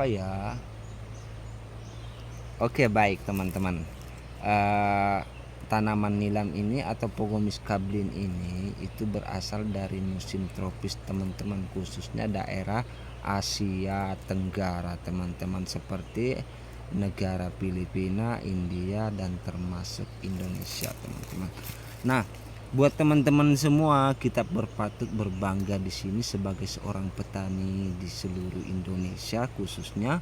apa ya? Oke, baik teman-teman. Eh, Tanaman nilam ini atau Pogomis kablin ini itu berasal dari musim tropis teman-teman, khususnya daerah Asia Tenggara teman-teman, seperti negara Filipina, India, dan termasuk Indonesia teman-teman. Nah, buat teman-teman semua, kita berpatut berbangga di sini sebagai seorang petani di seluruh Indonesia khususnya.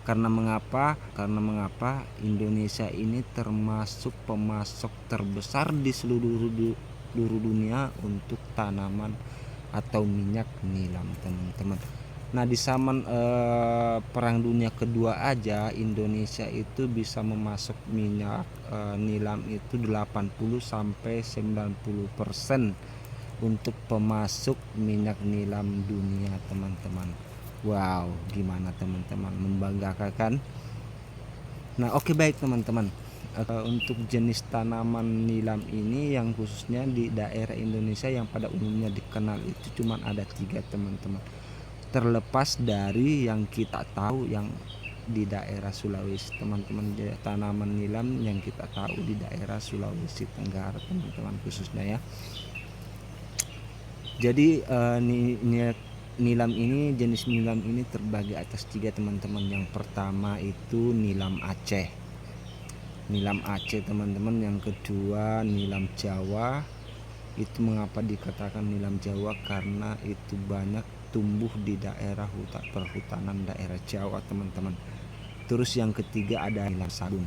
Karena mengapa? Indonesia ini termasuk pemasok terbesar di seluruh dunia untuk tanaman atau minyak nilam teman-teman. Nah, di zaman Perang Dunia Kedua aja Indonesia itu bisa memasok minyak nilam itu 80 sampai 90% untuk pemasok minyak nilam dunia teman-teman. Wow, gimana teman-teman, membanggakan kan? Nah, oke, baik teman-teman. Untuk jenis tanaman nilam ini yang khususnya di daerah Indonesia yang pada umumnya dikenal itu cuma ada 3 teman-teman. Terlepas dari yang kita tahu yang di daerah Sulawesi teman-teman, tanaman nilam yang kita tahu di daerah Sulawesi Tenggara teman-teman khususnya ya. Jadi jenis nilam ini terbagi atas 3 teman-teman. Yang pertama itu nilam Aceh. Nilam Aceh teman-teman. Yang kedua nilam Jawa. Itu mengapa dikatakan nilam Jawa? Karena itu banyak tumbuh di daerah perhutanan daerah Jawa teman-teman. Terus yang ketiga ada nilam Sabun.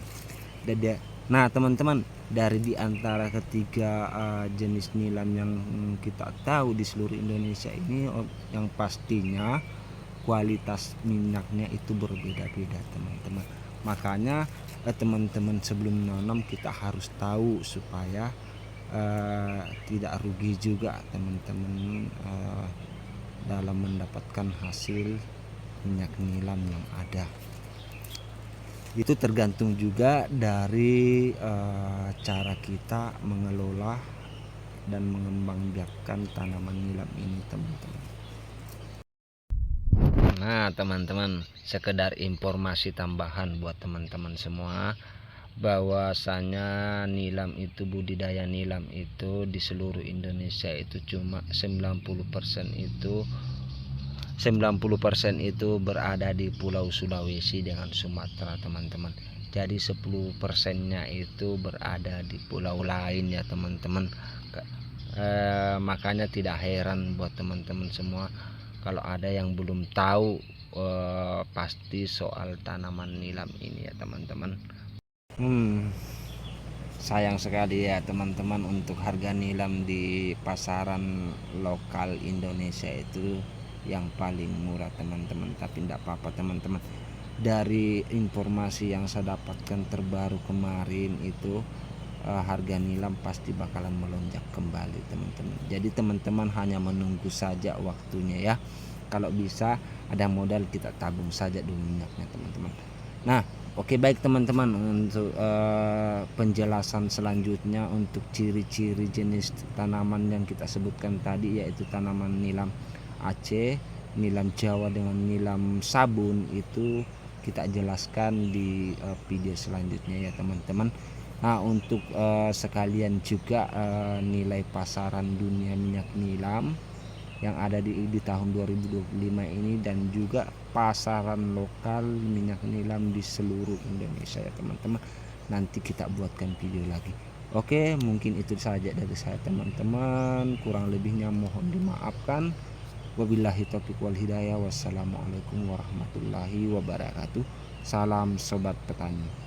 Nah teman-teman, dari di antara ketiga jenis nilam yang kita tahu di seluruh Indonesia ini, yang pastinya kualitas minyaknya itu berbeda-beda teman-teman. Makanya teman-teman sebelum menanam kita harus tahu supaya tidak rugi juga teman-teman dalam mendapatkan hasil minyak nilam yang ada. Itu tergantung juga dari cara kita mengelola dan mengembangbiakkan tanaman nilam ini teman-teman. Nah teman-teman, sekedar informasi tambahan buat teman-teman semua, bahwasanya nilam itu, budidaya nilam itu di seluruh Indonesia itu cuma 90% itu berada di Pulau Sulawesi dengan Sumatera teman-teman. Jadi 10%-nya itu berada di pulau lain ya teman-teman. Makanya tidak heran buat teman-teman semua kalau ada yang belum tahu pasti soal tanaman nilam ini ya teman-teman. Sayang sekali ya teman-teman, untuk harga nilam di pasaran lokal Indonesia itu yang paling murah teman-teman. Tapi tidak apa-apa teman-teman, dari informasi yang saya dapatkan terbaru kemarin itu harga nilam pasti bakalan melonjak kembali teman-teman. Jadi teman-teman hanya menunggu saja waktunya ya. Kalau bisa ada modal, kita tabung saja dulu minyaknya teman-teman. Nah, oke, baik teman-teman, untuk penjelasan selanjutnya untuk ciri-ciri jenis tanaman yang kita sebutkan tadi, yaitu tanaman nilam Aceh, nilam Jawa dengan nilam Sabun, itu kita jelaskan di video selanjutnya ya teman-teman. Nah, untuk sekalian juga nilai pasaran dunia minyak nilam yang ada di tahun 2025 ini, dan juga pasaran lokal minyak nilam di seluruh Indonesia ya teman-teman. Nanti kita buatkan video lagi. Oke, mungkin itu saja dari saya teman-teman, kurang lebihnya mohon dimaafkan. Wabillahi taufiq wal hidayah. Wassalamualaikum warahmatullahi wabarakatuh. Salam sobat petani.